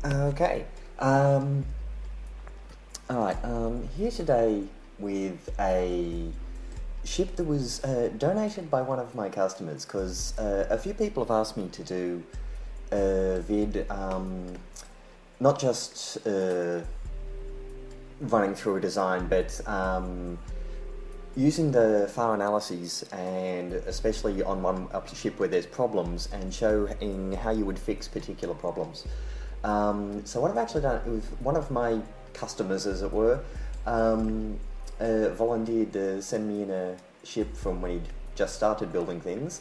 Okay. Alright, here today with a ship that was donated by one of my customers, because a few people have asked me to do a vid, not just running through a design, but using the FAR analyses, and especially on one ship where there's problems, and showing how you would fix particular problems. So what I've actually done with one of my customers, as it were, volunteered to send me in a ship from when he'd just started building things.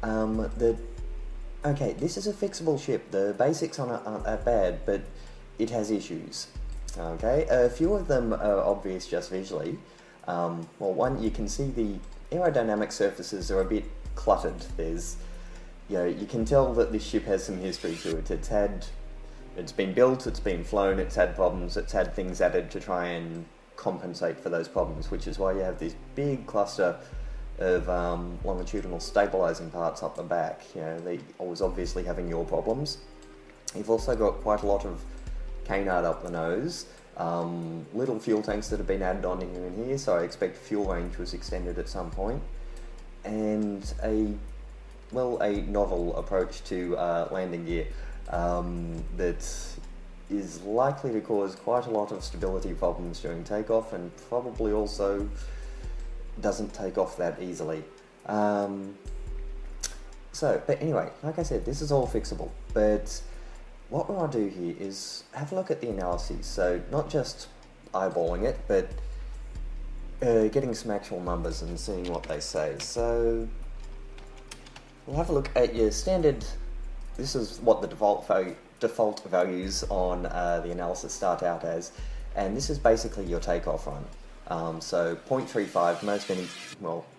Okay, this is a fixable ship. The basics on it aren't that bad, but it has issues. Okay, a few of them are obvious just visually. Well, one, you can see the aerodynamic surfaces are a bit cluttered. There's, you can tell that this ship has some history to it. It's been built, it's been flown, it's had problems, it's had things added to try and compensate for those problems, which is why you have this big cluster of longitudinal stabilizing parts up the back. They always obviously having your problems. You've also got quite a lot of canard up the nose, little fuel tanks that have been added on in here, so I expect fuel range was extended at some point, and a novel approach to landing gear that is likely to cause quite a lot of stability problems during takeoff, and probably also doesn't take off that easily. But anyway, like I said, this is all fixable, but what we want to do here is have a look at the analyses, so not just eyeballing it, but getting some actual numbers and seeing what they say. So we'll have a look at your standard. This is what the default values on the analysis start out as, and this is basically your takeoff run. So 0.35,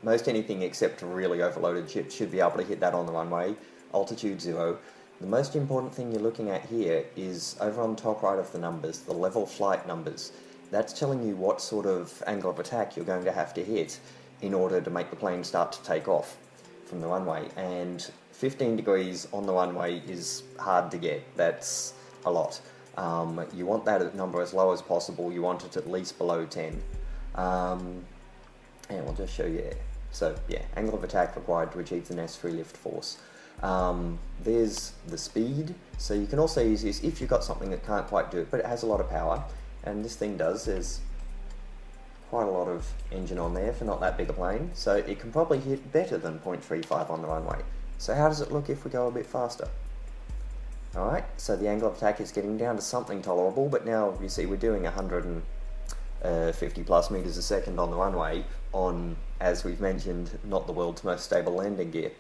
most anything except really overloaded ships should be able to hit that on the runway. Altitude 0. The most important thing you're looking at here is over on the top right of the numbers, the level flight numbers. That's telling you what sort of angle of attack you're going to have to hit in order to make the plane start to take off from the runway. And 15 degrees on the runway is hard to get. That's a lot. You want that number as low as possible. You want it at least below 10. And we'll just show you. So yeah, angle of attack required to achieve the necessary lift force. There's the speed, so you can also use this if you've got something that can't quite do it, but it has a lot of power, and this thing does. There's quite a lot of engine on there for not that big a plane, so it can probably hit better than 0.35 on the runway. So how does it look if we go a bit faster? Alright, so the angle of attack is getting down to something tolerable, but now you see we're doing 150 plus meters a second on the runway on, as we've mentioned, not the world's most stable landing gear.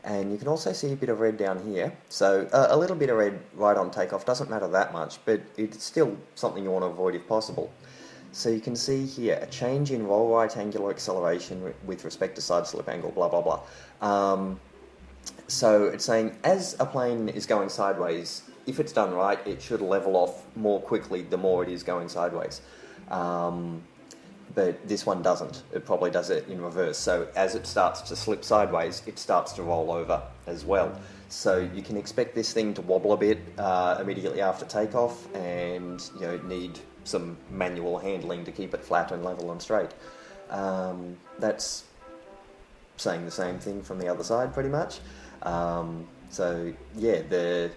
And you can also see a bit of red down here, so a little bit of red right on takeoff doesn't matter that much, but it's still something you want to avoid if possible. So you can see here a change in roll right angular acceleration with respect to side slip angle, blah blah blah. So it's saying as a plane is going sideways, if it's done right, it should level off more quickly the more it is going sideways. But this one doesn't. It probably does it in reverse. So as it starts to slip sideways, it starts to roll over as well. So you can expect this thing to wobble a bit immediately after takeoff, and need some manual handling to keep it flat and level and straight. That's saying the same thing from the other side, pretty much. So yeah,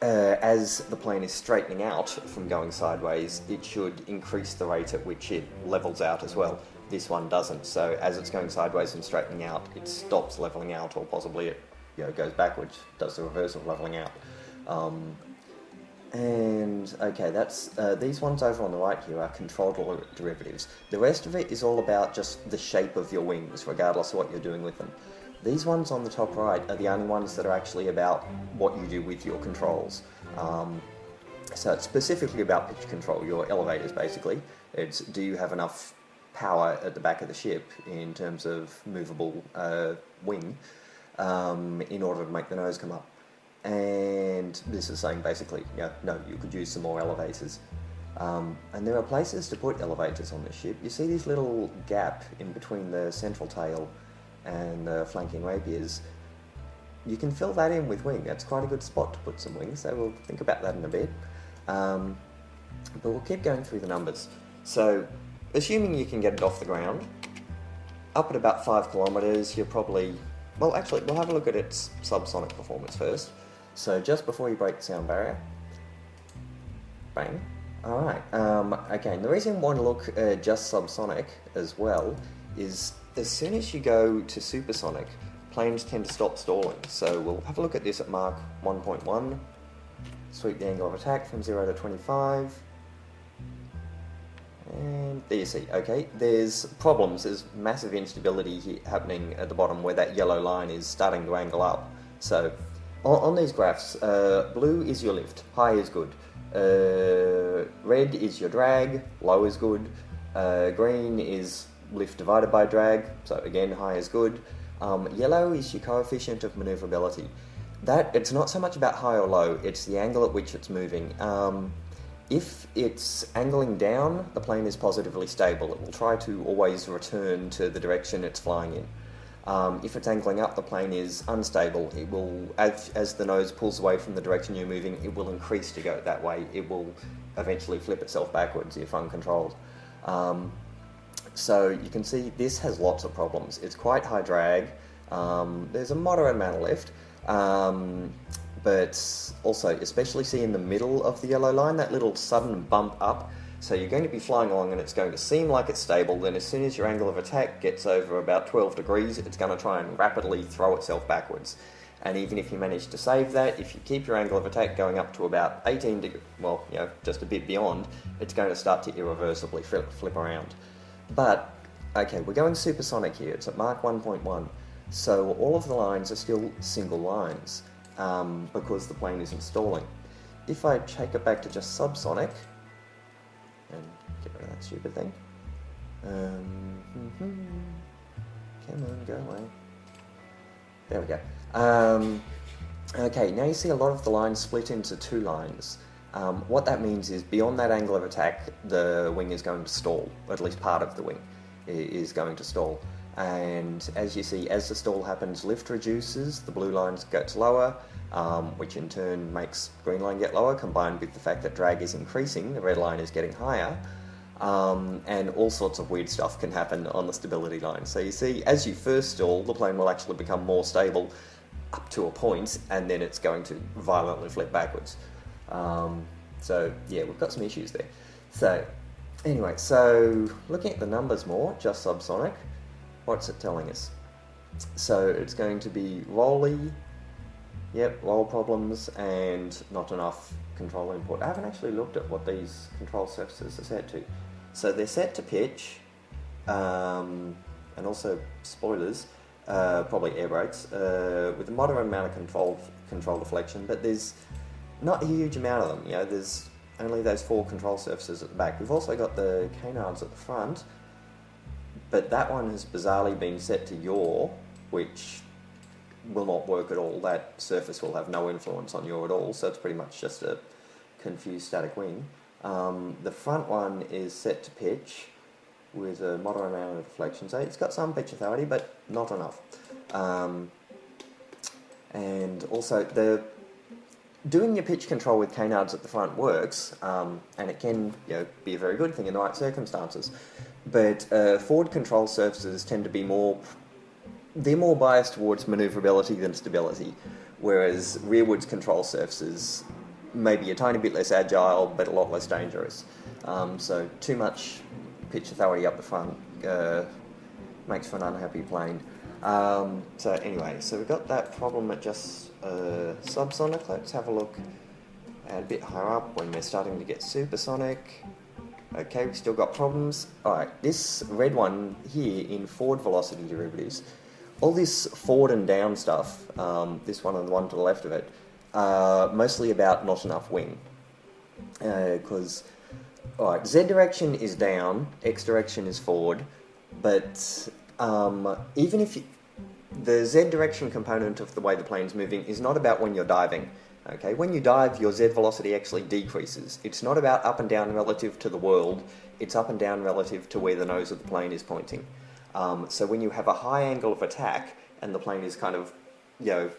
as the plane is straightening out from going sideways, it should increase the rate at which it levels out as well. This one doesn't, so as it's going sideways and straightening out, it stops leveling out, or possibly it goes backwards, does the reverse of leveling out. And okay, that's these ones over on the right here are control derivatives. The rest of it is all about just the shape of your wings, regardless of what you're doing with them. These ones on the top right are the only ones that are actually about what you do with your controls. So it's specifically about pitch control, your elevators basically. It's, do you have enough power at the back of the ship in terms of movable wing in order to make the nose come up. And this is saying basically, no, you could use some more elevators. And there are places to put elevators on this ship. You see this little gap in between the central tail and the flanking rapiers. you can fill that in with wing. That's quite a good spot to put some wing, so we'll think about that in a bit. But we'll keep going through the numbers. So, assuming you can get it off the ground, up at about 5 kilometers, you're probably... Well, actually, we'll have a look at its subsonic performance first. So, just before you break the sound barrier, bang. Alright, again, the reason we want to look at just subsonic as well is as soon as you go to supersonic, planes tend to stop stalling. So we'll have a look at this at Mach 1.1, sweep the angle of attack from 0 to 25, and there you see, okay, there's problems, there's massive instability here happening at the bottom where that yellow line is starting to angle up. So on these graphs, blue is your lift, high is good. Red is your drag, low is good. Green is lift divided by drag, so again high is good. Yellow is your coefficient of manoeuvrability. It's not so much about high or low, it's the angle at which it's moving. If it's angling down, the plane is positively stable. It will try to always return to the direction it's flying in. If it's angling up, the plane is unstable. It will, as the nose pulls away from the direction you're moving, it will increase to go that way. It will eventually flip itself backwards if uncontrolled. So you can see this has lots of problems. It's quite high drag. There's a moderate amount of lift, but also, especially see in the middle of the yellow line, that little sudden bump up. So you're going to be flying along and it's going to seem like it's stable, then as soon as your angle of attack gets over about 12 degrees, it's going to try and rapidly throw itself backwards. And even if you manage to save that, if you keep your angle of attack going up to about 18 degrees, well, you know, just a bit beyond, it's going to start to irreversibly flip around. But, okay, we're going supersonic here, it's at Mach 1.1, so all of the lines are still single lines, because the plane isn't stalling. If I take it back to just subsonic, and get rid of that stupid thing. Come on, go away. There we go. Okay, now you see a lot of the lines split into two lines. What that means is beyond that angle of attack, the wing is going to stall, or at least part of the wing is going to stall. And as you see, as the stall happens, lift reduces, the blue line gets lower, which in turn makes green line get lower, combined with the fact that drag is increasing, the red line is getting higher, and all sorts of weird stuff can happen on the stability line. So you see, as you first stall, the plane will actually become more stable up to a point, and then it's going to violently flip backwards. So yeah, we've got some issues there. So anyway, so looking at the numbers more, just subsonic, what's it telling us? So it's going to be rolly, yep, roll problems, and not enough control input. I haven't actually looked at what these control surfaces are set to. So they're set to pitch, and also spoilers, probably air brakes, with a moderate amount of control deflection, but there's not a huge amount of them. You know, there's only those 4 control surfaces at the back. We've also got the canards at the front, but that one has bizarrely been set to yaw, which will not work at all. That surface will have no influence on yaw at all, so it's pretty much just a confused static wing. The front one is set to pitch with a moderate amount of deflection, so it's got some pitch authority, but not enough. And also, doing your pitch control with canards at the front works, and it can, you know, be a very good thing in the right circumstances. But forward control surfaces tend to be more biased towards manoeuvrability than stability, whereas rearwards control surfaces may be a tiny bit less agile, but a lot less dangerous. So too much pitch authority up the front makes for an unhappy plane. So anyway, so we've got that problem at just subsonic. Let's have a look at a bit higher up when we're starting to get supersonic. Okay, we've still got problems. Alright, this red one here in forward velocity derivatives, all this forward and down stuff, this one and the one to the left of it, mostly about not enough wing. Because, alright, Z direction is down, X direction is forward, but even if the Z direction component of the way the plane's moving is not about when you're diving. Okay, when you dive, your Z velocity actually decreases. It's not about up and down relative to the world, it's up and down relative to where the nose of the plane is pointing. So when you have a high angle of attack and the plane is kind of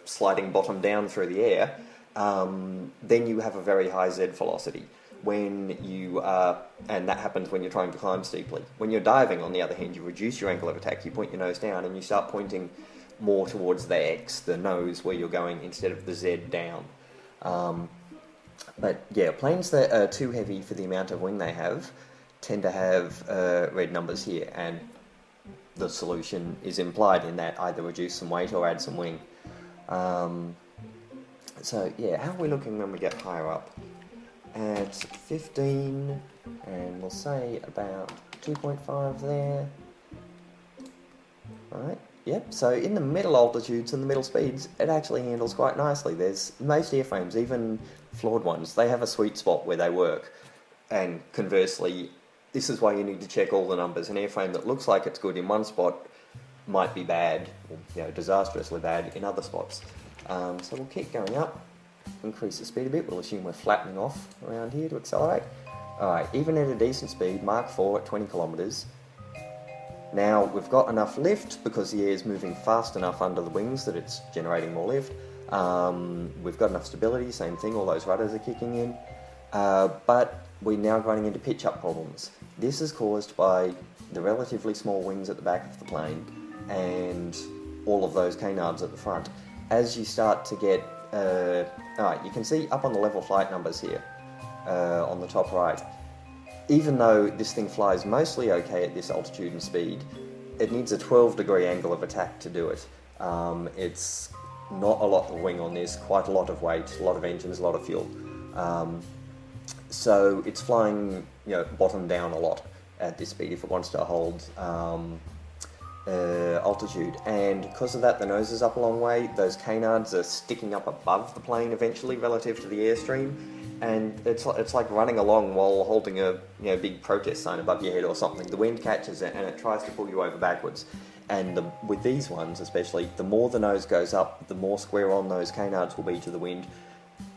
sliding bottom down through the air, then you have a very high Z velocity. When you and that happens when you're trying to climb steeply. When you're diving, on the other hand, you reduce your angle of attack, you point your nose down, and you start pointing more towards the X, the nose, where you're going, instead of the Z down. But yeah, planes that are too heavy for the amount of wing they have tend to have red numbers here, and the solution is implied in that: either reduce some weight or add some wing. So yeah, how are we looking when we get higher up? At 15, and we'll say about 2.5 there. Right, yep, so in the middle altitudes and the middle speeds, it actually handles quite nicely. There's most airframes, even flawed ones, they have a sweet spot where they work. And conversely, this is why you need to check all the numbers. An airframe that looks like it's good in one spot might be bad, or disastrously bad in other spots. So we'll keep going up. Increase the speed a bit, we'll assume we're flattening off around here to accelerate. Alright, even at a decent speed, Mach 4 at 20 kilometres. Now we've got enough lift because the air is moving fast enough under the wings that it's generating more lift. We've got enough stability, same thing, all those rudders are kicking in. But we're now running into pitch up problems. This is caused by the relatively small wings at the back of the plane and all of those canards at the front. As you start to get you can see up on the level flight numbers here, on the top right. Even though this thing flies mostly okay at this altitude and speed, it needs a 12-degree angle of attack to do it. It's not a lot of wing on this, quite a lot of weight, a lot of engines, a lot of fuel. So it's flying, bottom down a lot at this speed if it wants to hold altitude, and because of that the nose is up a long way, those canards are sticking up above the plane eventually relative to the airstream, and it's like running along while holding a big protest sign above your head or something. The wind catches it and it tries to pull you over backwards, and with these ones especially, the more the nose goes up, the more square on those canards will be to the wind,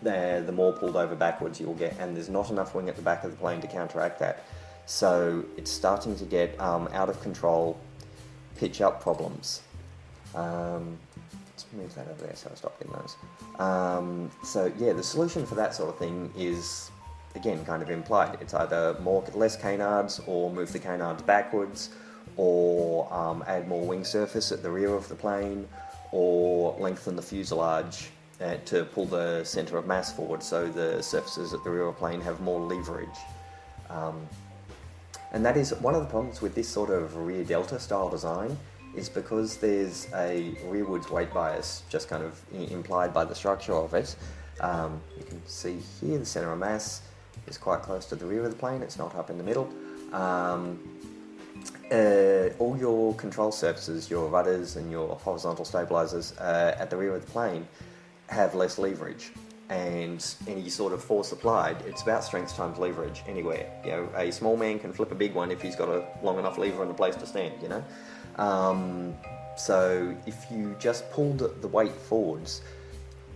the more pulled over backwards you'll get, and there's not enough wing at the back of the plane to counteract that. So it's starting to get out of control pitch up problems. Let's move that over there so I stop getting those. So yeah, the solution for that sort of thing is, again, kind of implied. It's either less canards, or move the canards backwards, or add more wing surface at the rear of the plane, or lengthen the fuselage to pull the centre of mass forward so the surfaces at the rear of the plane have more leverage. And that is one of the problems with this sort of rear delta style design, is because there's a rearwards weight bias just kind of implied by the structure of it. You can see here the centre of mass is quite close to the rear of the plane, it's not up in the middle. All your control surfaces, your rudders and your horizontal stabilisers at the rear of the plane have less leverage. And any sort of force applied, it's about strength times leverage anywhere. A small man can flip a big one if he's got a long enough lever and a place to stand, So if you just pulled the weight forwards,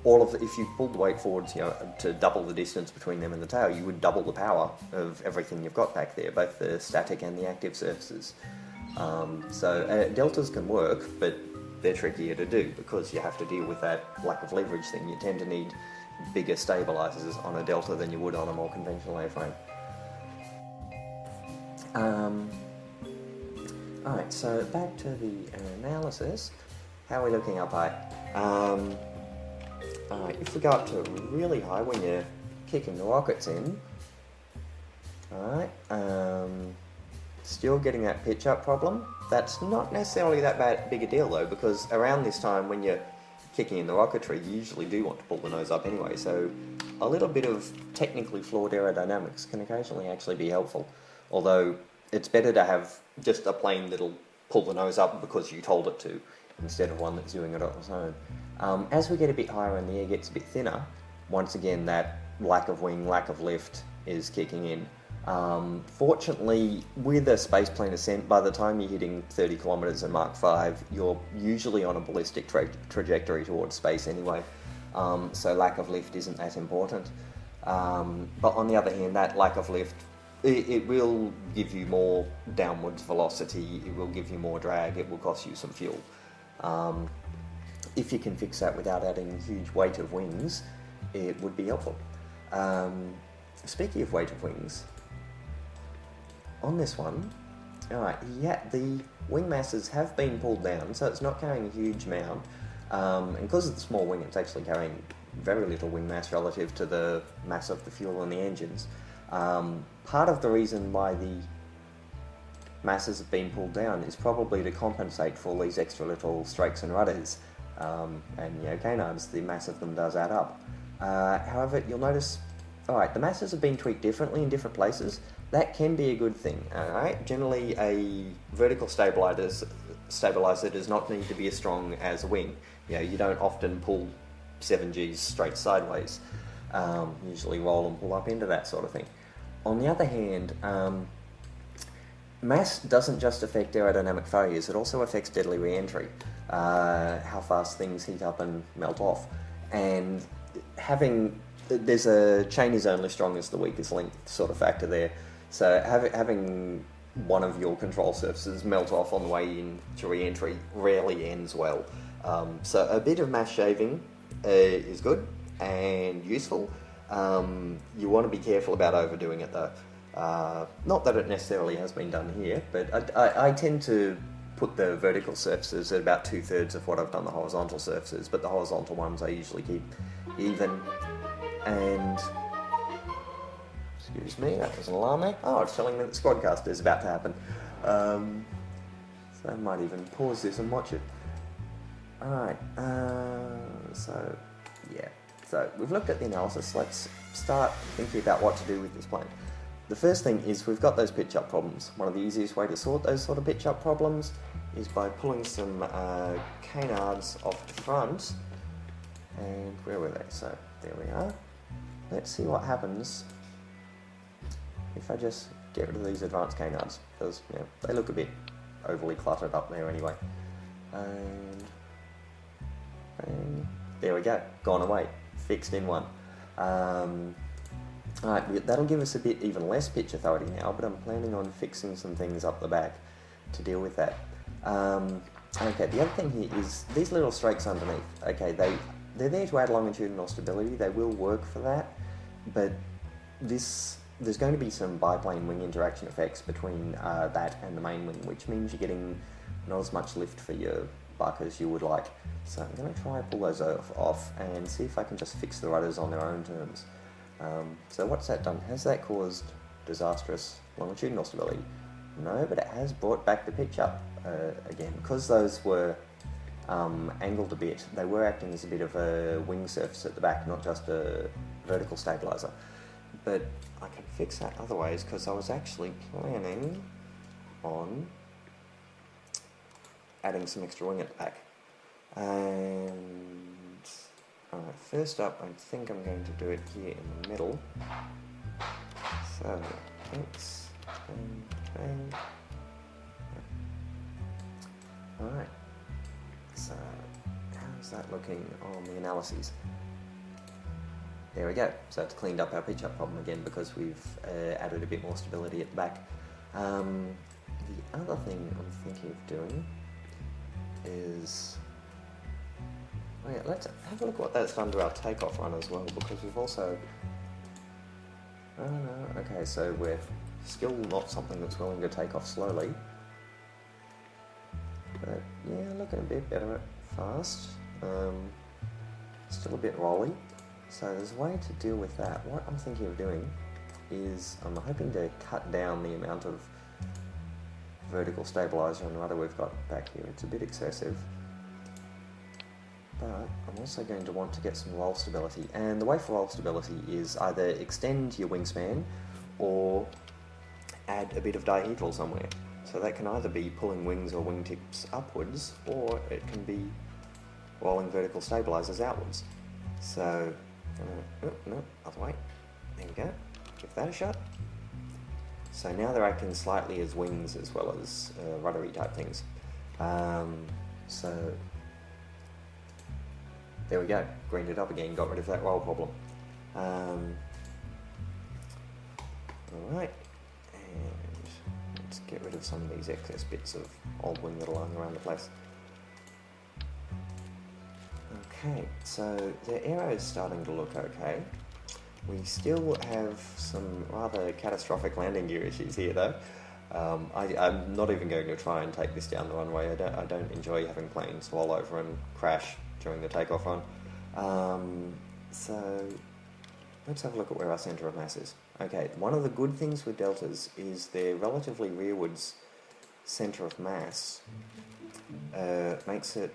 if you pulled the weight forwards, to double the distance between them and the tail, you would double the power of everything you've got back there, both the static and the active surfaces. So deltas can work, but they're trickier to do because you have to deal with that lack of leverage thing. You tend to need bigger stabilisers on a delta than you would on a more conventional airframe. Alright, so back to the analysis. How are we looking up high? If we go up to really high when you're kicking the rockets in, still getting that pitch up problem. That's not necessarily that big a deal though, because around this time when you're kicking in the rocketry, you usually do want to pull the nose up anyway, so a little bit of technically flawed aerodynamics can occasionally actually be helpful, although it's better to have just a plane that'll pull the nose up because you told it to, instead of one that's doing it on its own. As we get a bit higher and the air gets a bit thinner, once again that lack of wing, lack of lift is kicking in. Fortunately, with a spaceplane ascent, by the time you're hitting 30 kilometers in Mach 5, you're usually on a ballistic trajectory towards space anyway, so lack of lift isn't that important. But on the other hand, that lack of lift, it will give you more downwards velocity, it will give you more drag, it will cost you some fuel. if you can fix that without adding huge weight of wings, it would be helpful. Speaking of weight of wings, on this one, alright, yeah, the wing masses have been pulled down, so it's not carrying a huge amount, and because it's a small wing, it's actually carrying very little wing mass relative to the mass of the fuel and the engines. Part of the reason why the masses have been pulled down is probably to compensate for all these extra little strakes and rudders, and canards. The mass of them does add up. However, you'll notice, alright, the masses have been tweaked differently in different places. That can be a good thing, alright? Generally, a vertical stabilizer does not need to be as strong as a wing. You don't often pull 7Gs straight sideways. Usually roll and pull up into that sort of thing. On the other hand, mass doesn't just affect aerodynamic failures, it also affects deadly re-entry, how fast things heat up and melt off. And there's a chain is only strong as the weakest link sort of factor there. So having one of your control surfaces melt off on the way into re-entry rarely ends well. So a bit of mass shaving is good and useful. You want to be careful about overdoing it though. Not that it necessarily has been done here, but I tend to put the vertical surfaces at about 2/3 of what I've done the horizontal surfaces, but the horizontal ones I usually keep even. And excuse me, that was an alarm there. Oh, it's telling me that the squadcaster is about to happen. So I might even pause this and watch it. Alright, so yeah. So we've looked at the analysis. Let's start thinking about what to do with this plane. The first thing is we've got those pitch up problems. One of the easiest way to sort those sort of pitch up problems is by pulling some canards off the front. And where were they? So there we are. Let's see what happens if I just get rid of these advanced canards, because they look a bit overly cluttered up there anyway. And there we go, gone away, fixed in one. Alright, that'll give us a bit even less pitch authority now, but I'm planning on fixing some things up the back to deal with that. Okay, the other thing here is these little strakes underneath. Okay, they're there to add longitudinal stability, they will work for that, but there's going to be some biplane wing interaction effects between that and the main wing, which means you're getting not as much lift for your buck as you would like. So I'm going to try and pull those off and see if I can just fix the rudders on their own terms. So what's that done? Has that caused disastrous longitudinal stability? No, but it has brought back the pitch up again. Because those were angled a bit, they were acting as a bit of a wing surface at the back, not just a vertical stabilizer. But I can fix that other ways, because I was actually planning on adding some extra wing at the back. And alright, first up, I think I'm going to do it here in the middle. So, X, bang. Alright, so how's that looking on the analyses? There we go, so it's cleaned up our pitch up problem again because we've added a bit more stability at the back. The other thing I'm thinking of doing is, oh yeah, let's have a look at what that's done to our takeoff run as well, because we've also, oh no, okay, so we're still not something that's willing to take off slowly, but yeah, looking a bit better at fast, still a bit rolly, so there's a way to deal with that. What I'm thinking of doing is I'm hoping to cut down the amount of vertical stabilizer and rudder we've got back here. It's a bit excessive, but I'm also going to want to get some roll stability, and the way for roll stability is either extend your wingspan or add a bit of dihedral somewhere. So that can either be pulling wings or wingtips upwards, or it can be rolling vertical stabilizers outwards. So, no, other way. There we go. Give that a shot. So now they're acting slightly as wings as well as ruddery type things. So there we go, greened it up again, got rid of that roll problem. Alright, and let's get rid of some of these excess bits of old wing that are lying around the place. Okay, so the aero is starting to look okay. We still have some rather catastrophic landing gear issues here though. I'm not even going to try and take this down the runway. I don't enjoy having planes fall over and crash during the takeoff run. So let's have a look at where our centre of mass is. Okay, one of the good things with deltas is their relatively rearwards centre of mass makes it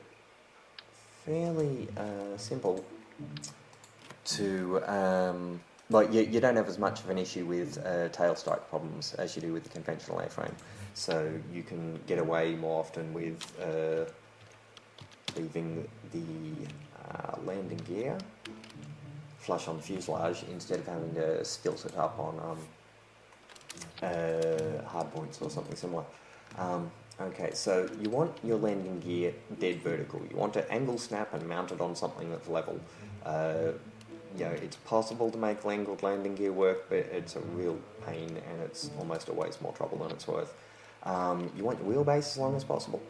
fairly simple to, like you don't have as much of an issue with tail strike problems as you do with the conventional airframe. So you can get away more often with leaving the landing gear flush on fuselage instead of having to stilt it up on hard points or something similar. Okay, so you want your landing gear dead vertical. You want to angle snap and mount it on something that's level. You know, it's possible to make angled landing gear work, but it's a real pain and it's almost always more trouble than it's worth. You want your wheelbase as long as possible.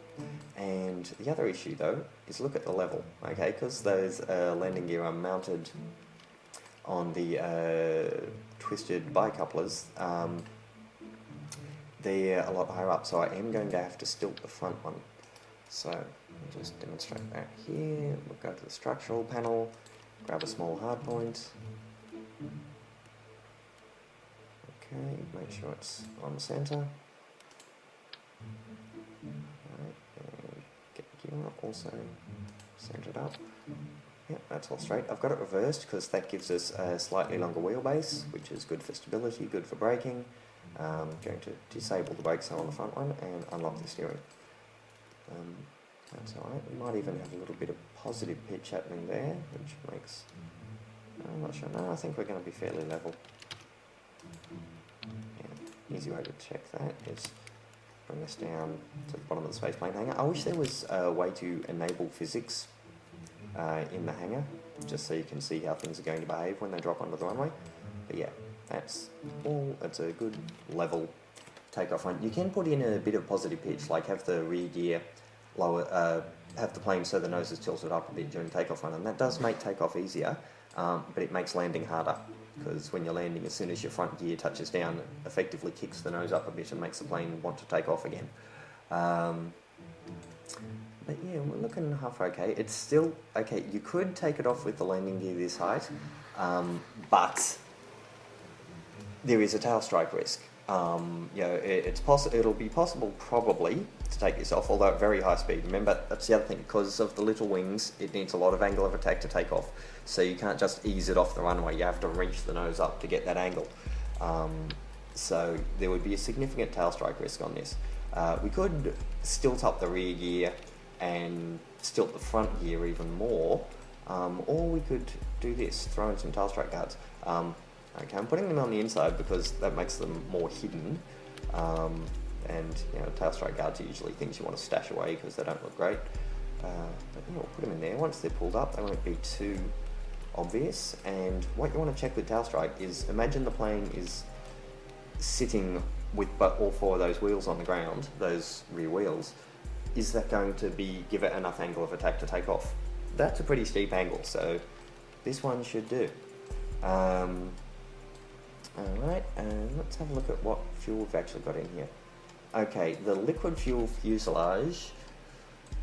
And the other issue though is look at the level, okay, because those landing gear are mounted on the twisted bicouplers. They're a lot higher up, so I am going to have to stilt the front one. So I'll just demonstrate that here. We'll go to the structural panel, grab a small hard point. Okay, make sure it's on center. Right, and get the gear also centered up. Yep, that's all straight. I've got it reversed because that gives us a slightly longer wheelbase, which is good for stability, good for braking. Going to disable the brakes on the front one and unlock the steering. That's alright. We might even have a little bit of positive pitch happening there, which makes... I'm not sure. No, I think we're going to be fairly level. Yeah, easy way to check that is bring us down to the bottom of the spaceplane hangar. I wish there was a way to enable physics in the hangar, just so you can see how things are going to behave when they drop onto the runway. But yeah, that's all. It's a good level takeoff run. You can put in a bit of positive pitch, like have the rear gear lower, have the plane so the nose is tilted up a bit during takeoff run, and that does make takeoff easier, but it makes landing harder, because when you're landing, as soon as your front gear touches down, it effectively kicks the nose up a bit and makes the plane want to take off again. But yeah, we're looking half okay. It's still, okay, you could take it off with the landing gear this height, but there is a tail strike risk. You know, it'll be possible probably to take this off, although at very high speed. Remember, that's the other thing, because of the little wings, it needs a lot of angle of attack to take off. So you can't just ease it off the runway, you have to reach the nose up to get that angle. So there would be a significant tail strike risk on this. We could stilt up the rear gear and stilt the front gear even more, or we could do this, throw in some tail strike guards. Okay, I'm putting them on the inside because that makes them more hidden, and you know, tail strike guards are usually things you want to stash away because they don't look great. But yeah, we'll put them in there. Once they're pulled up, they won't be too obvious. And what you want to check with tail strike is, imagine the plane is sitting with all four of those wheels on the ground, those rear wheels. Is that going to give it enough angle of attack to take off? That's a pretty steep angle, so this one should do. Alright, let's have a look at what fuel we've actually got in here. Okay, the liquid fuel fuselage,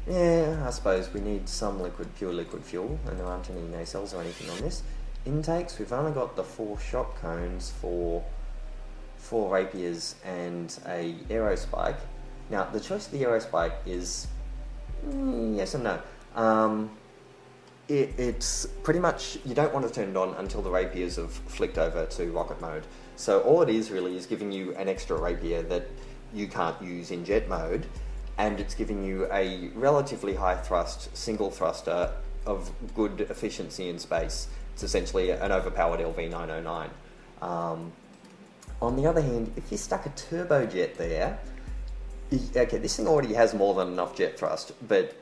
yeah, I suppose we need some pure liquid fuel, and there aren't any nacelles or anything on this. Intakes, we've only got the 4 shock cones for 4 rapiers and a aerospike. Now, the choice of the aerospike is yes and no. It's pretty much, you don't want to turn it on until the rapiers have flicked over to rocket mode. So all it is really is giving you an extra rapier that you can't use in jet mode, and it's giving you a relatively high thrust single thruster of good efficiency in space. It's essentially an overpowered LV909. On the other hand, if you stuck a turbojet there, okay, this thing already has more than enough jet thrust, but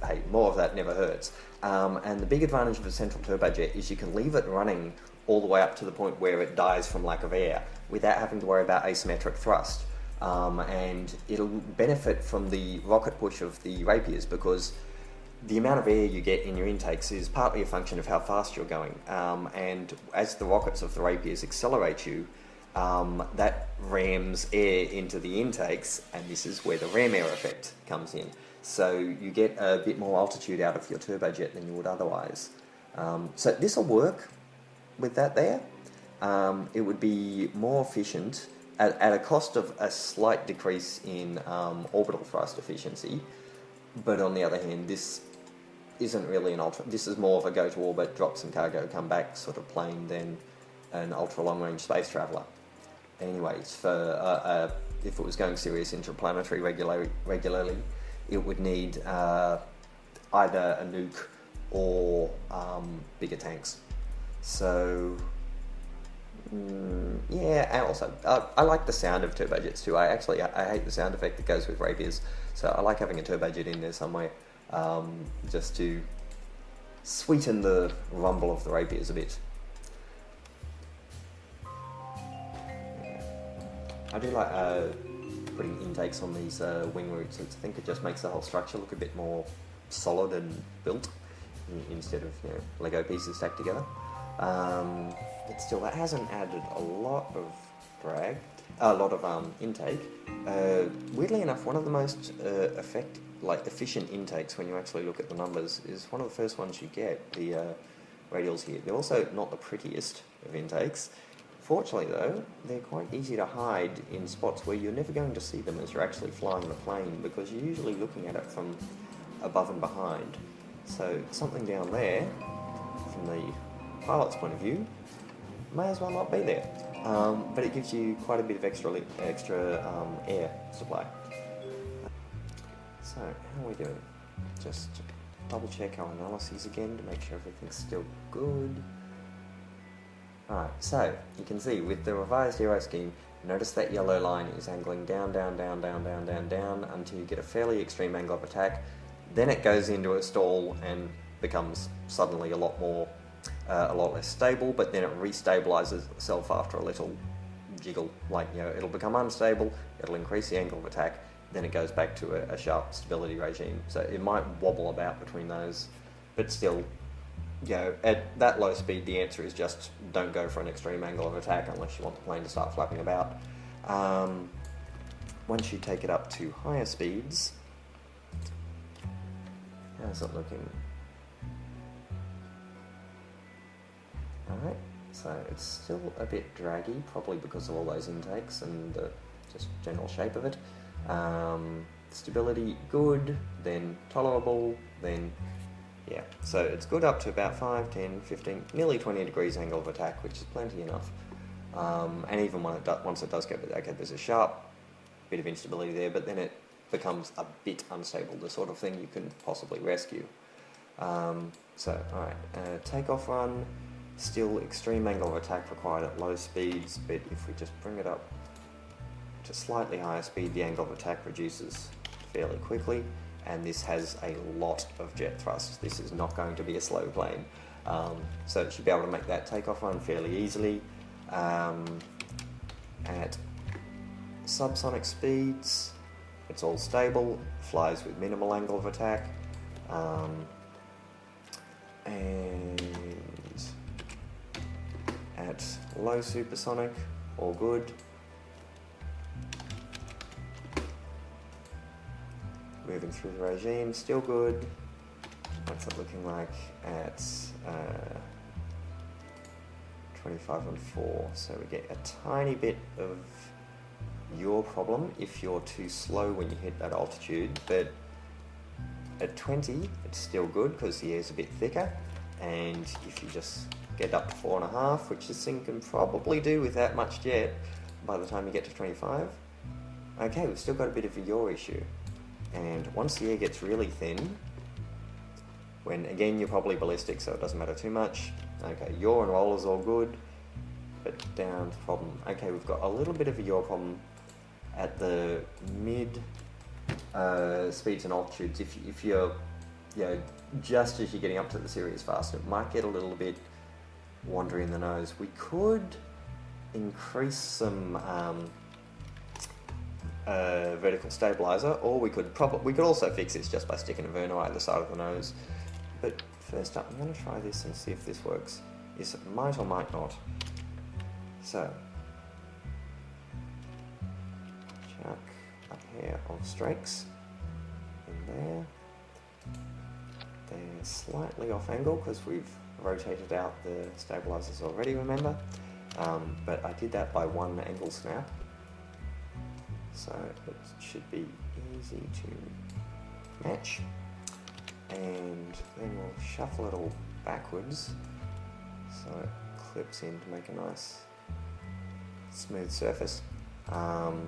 hey, more of that never hurts. And the big advantage of a central turbojet is you can leave it running all the way up to the point where it dies from lack of air without having to worry about asymmetric thrust. And it'll benefit from the rocket push of the rapiers, because the amount of air you get in your intakes is partly a function of how fast you're going. And as the rockets of the Rapiers accelerate you, that rams air into the intakes, and this is where the ram air effect comes in. So you get a bit more altitude out of your turbojet than you would otherwise. So this will work with that there. It would be more efficient at a cost of a slight decrease in orbital thrust efficiency, but on the other hand, this isn't really this is more of a go to orbit, drop some cargo, come back sort of plane than an ultra long range space traveller. Anyways, for if it was going serious interplanetary regularly, it would need either a nuke or bigger tanks. So yeah, and also I like the sound of turbojets too. I hate the sound effect that goes with Rapiers, so I like having a turbojet in there somewhere, just to sweeten the rumble of the Rapiers a bit. I do like putting intakes on these wing roots. I think it just makes the whole structure look a bit more solid and built instead of Lego pieces stacked together. But still, that hasn't added a lot of drag, a lot of intake. Weirdly enough, one of the most efficient intakes when you actually look at the numbers is one of the first ones you get, the radials here. They're also not the prettiest of intakes. Fortunately though, they're quite easy to hide in spots where you're never going to see them as you're actually flying the plane, because you're usually looking at it from above and behind. So something down there, from the pilot's point of view, may as well not be there. But it gives you quite a bit of extra air supply. So, how are we doing? Just double check our analyses again to make sure everything's still good. Alright, so you can see with the revised aero scheme, notice that yellow line is angling down, down, down, down, down, down, down until you get a fairly extreme angle of attack. Then it goes into a stall and becomes suddenly a lot less stable, but then it restabilizes itself after a little jiggle. It'll become unstable, it'll increase the angle of attack, then it goes back to a sharp stability regime. So it might wobble about between those, but still, at that low speed, the answer is just don't go for an extreme angle of attack unless you want the plane to start flapping about. Once you take it up to higher speeds, how's it looking? Alright, so it's still a bit draggy, probably because of all those intakes and the just general shape of it. Stability, good, then tolerable, then yeah. So it's good up to about 5, 10, 15, nearly 20 degrees angle of attack, which is plenty enough. And even once it does get okay, there's a sharp bit of instability there, but then it becomes a bit unstable, the sort of thing you can possibly rescue. So, alright, takeoff run. Still extreme angle of attack required at low speeds, but if we just bring it up to slightly higher speed, the angle of attack reduces fairly quickly, and this has a lot of jet thrust. This is not going to be a slow plane, so it should be able to make that takeoff run fairly easily. At subsonic speeds, it's all stable, flies with minimal angle of attack, and at low supersonic, all good. Moving through the regime, still good. What's it looking like at 25 and 4? So we get a tiny bit of your problem if you're too slow when you hit that altitude, but at 20 it's still good because the air's a bit thicker, and if you just get up to 4.5, which this thing can probably do without much jet by the time you get to 25, okay, we've still got a bit of a yaw issue. And once the air gets really thin, when again you're probably ballistic, so it doesn't matter too much. Okay, yaw and roll is all good, but down to problem. Okay, we've got a little bit of a yaw problem at the mid speeds and altitudes. If you're, just as you're getting up to the serious fast, it might get a little bit wandery in the nose. We could increase some vertical stabilizer, or we could also fix this just by sticking a verno either side of the nose. But first up, I'm going to try this and see if this works. Yes, it might or might not. So, chuck a pair of strakes in there. They're slightly off angle because we've rotated out the stabilizers already, remember? But I did that by one angle snap, so it should be easy to match. And then we'll shuffle it all backwards so it clips in to make a nice smooth surface. We'll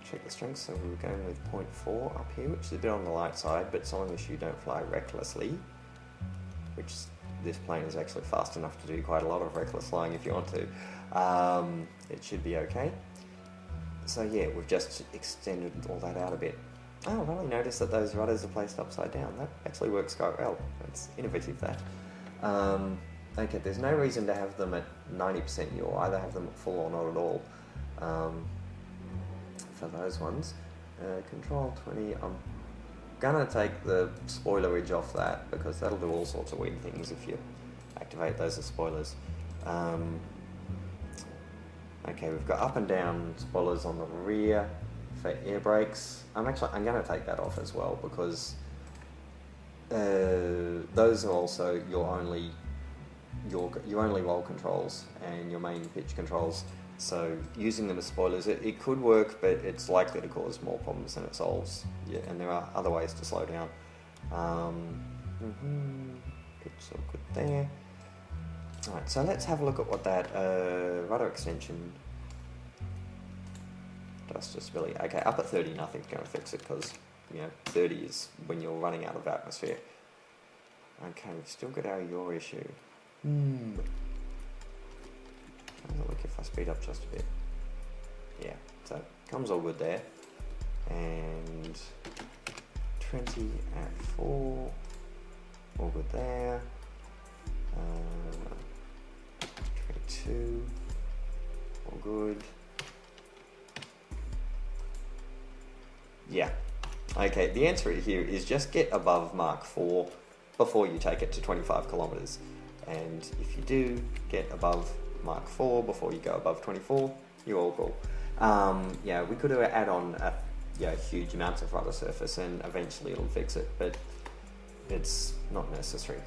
check the strength, so we were going with 0.4 up here, which is a bit on the light side, but so long as you don't fly recklessly, which this plane is actually fast enough to do quite a lot of reckless flying if you want to, it should be okay. So yeah, we've just extended all that out a bit. Oh, I've only noticed that those rudders are placed upside down. That actually works quite well. It's innovative, that. Okay, there's no reason to have them at 90% yaw. Either have them at full or not at all. For those ones. Control 20, I'm gonna take the spoilerage off that because that'll do all sorts of weird things if you activate those as spoilers. Okay, we've got up and down spoilers on the rear for air brakes. I'm gonna take that off as well because those are also your only roll controls and your main pitch controls. So using them as spoilers, it could work, but it's likely to cause more problems than it solves. Yeah, and there are other ways to slow down. Pitch all good there. Alright, so let's have a look at what that rudder extension does to stability. Okay, up at 30, nothing's going to fix it because 30 is when you're running out of atmosphere. Okay, we've still got our yaw issue. How does it look if I speed up just a bit? Yeah, so comes all good there. And 20 at 4, all good there. 22, all good. Yeah. Okay, the answer here is just get above Mach 4 before you take it to 25 kilometers. And if you do get above Mach 4 before you go above 24, you're all cool. Yeah, we could add on huge amounts of rudder surface and eventually it'll fix it, but it's not necessary.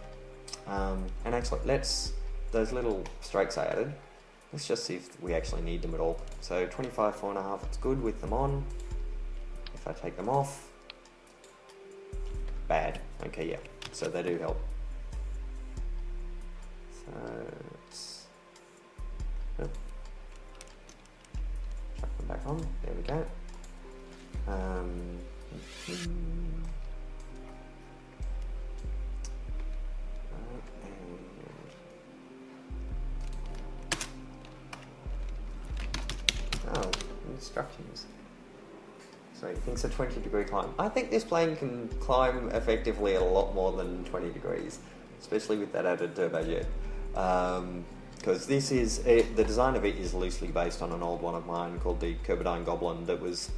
And actually, those little strakes I added, let's just see if we actually need them at all. So 25, 4.5, it's good with them on. If I take them off, bad. Okay, yeah, so they do help. So let's chuck them back on. There we go. Instructions. So he thinks a 20-degree climb. I think this plane can climb effectively at a lot more than 20 degrees, especially with that added turbojet. Because this is the design of it is loosely based on an old one of mine called the Kerbodyne Goblin that was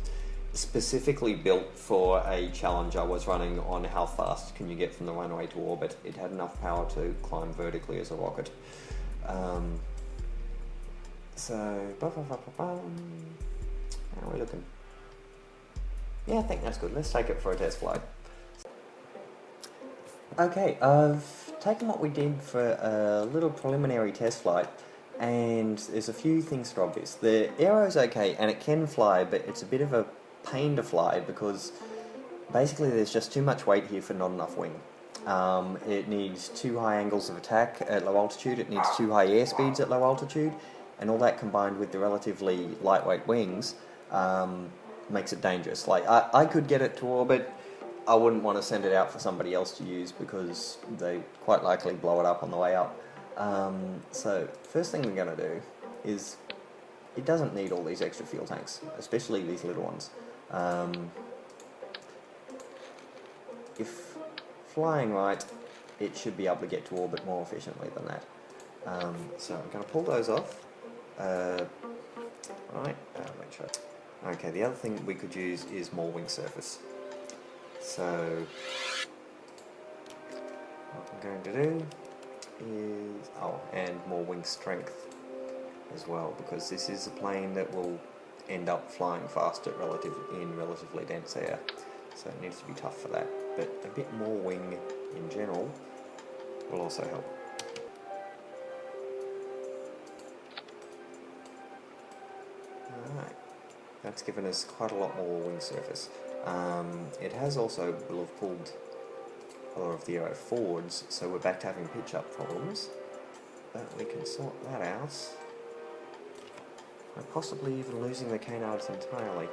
specifically built for a challenge I was running on how fast can you get from the runway to orbit. It had enough power to climb vertically as a rocket. How are we looking? Yeah, I think that's good. Let's take it for a test flight. Okay, I've taken what we did for a little preliminary test flight, and there's a few things that are obvious. The aero's okay, and it can fly, but it's a bit of a pain to fly because basically there's just too much weight here for not enough wing. It needs too high angles of attack at low altitude, it needs too high air speeds at low altitude, and all that combined with the relatively lightweight wings makes it dangerous. Like, I could get it to orbit, I wouldn't want to send it out for somebody else to use because they quite likely blow it up on the way up. So, first thing we're going to do is, it doesn't need all these extra fuel tanks, especially these little ones. If flying right, it should be able to get to orbit more efficiently than that. So I'm going to pull those off. Right, make sure. Okay, the other thing we could use is more wing surface. So what I'm going to do is, and more wing strength as well, because this is a plane that will end up flying fast at relatively dense air, so it needs to be tough for that, but a bit more wing in general will also help. Alright, that's given us quite a lot more wing surface. It has also will have pulled a lot of the aero forwards, so we're back to having pitch up problems, but we can sort that out. By possibly even losing the canards entirely.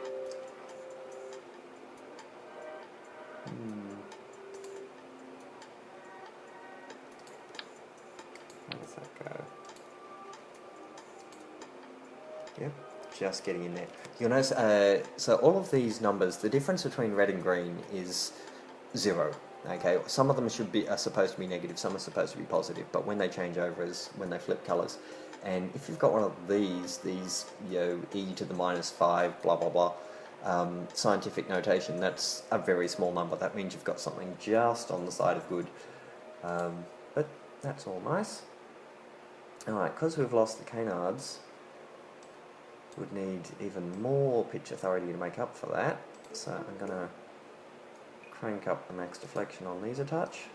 How does that go? Yep, just getting in there. You'll notice, so all of these numbers, the difference between red and green is 0. Okay, some of them are supposed to be negative, some are supposed to be positive, but when they change over is when they flip colours. And if you've got one of these, you know, e to the -5, blah blah blah, scientific notation, that's a very small number. That means you've got something just on the side of good. But that's all nice. Alright, because we've lost the canards, would need even more pitch authority to make up for that. So I'm going to crank up the max deflection on these a touch.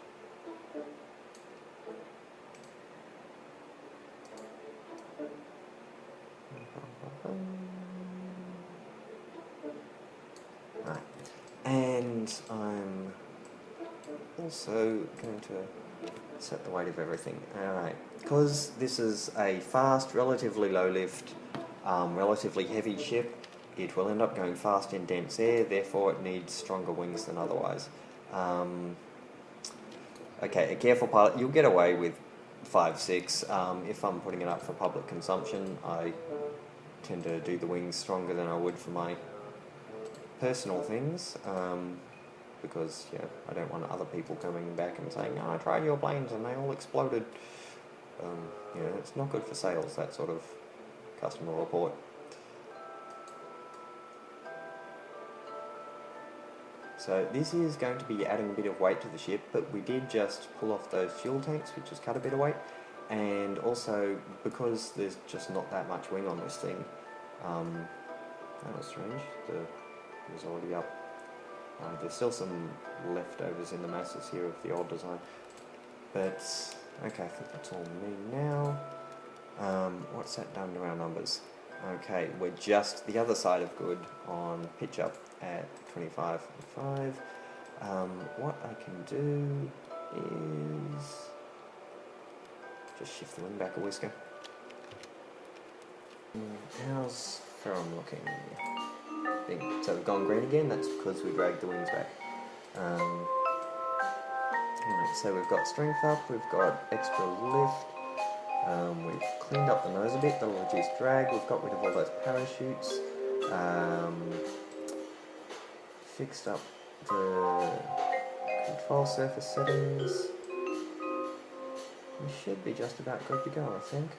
Right. And I'm also going to set the weight of everything. Alright, because this is a fast, relatively low lift, relatively heavy ship, it will end up going fast in dense air, therefore it needs stronger wings than otherwise. Okay, a careful pilot, you'll get away with 5, 6. If I'm putting it up for public consumption, I tend to do the wings stronger than I would for my personal things, because I don't want other people coming back and saying, oh, I tried your planes and they all exploded. It's not good for sales, that sort of customer report. So this is going to be adding a bit of weight to the ship, but we did just pull off those fuel tanks, which has cut a bit of weight, and also because there's just not that much wing on this thing, that was strange, it was already up. There's still some leftovers in the masses here of the old design, but okay, I think that's all me now. What's that done to our numbers? Okay, we're just the other side of good on pitch up at 25.5. What I can do is just shift the wing back a whisker. How's Ferrum looking? So we've gone green again, that's because we dragged the wings back. Alright, so we've got strength up, we've got extra lift, we've cleaned up the nose a bit, that'll reduce drag, we've got rid of all those parachutes, fixed up the control surface settings. We should be just about good to go, I think.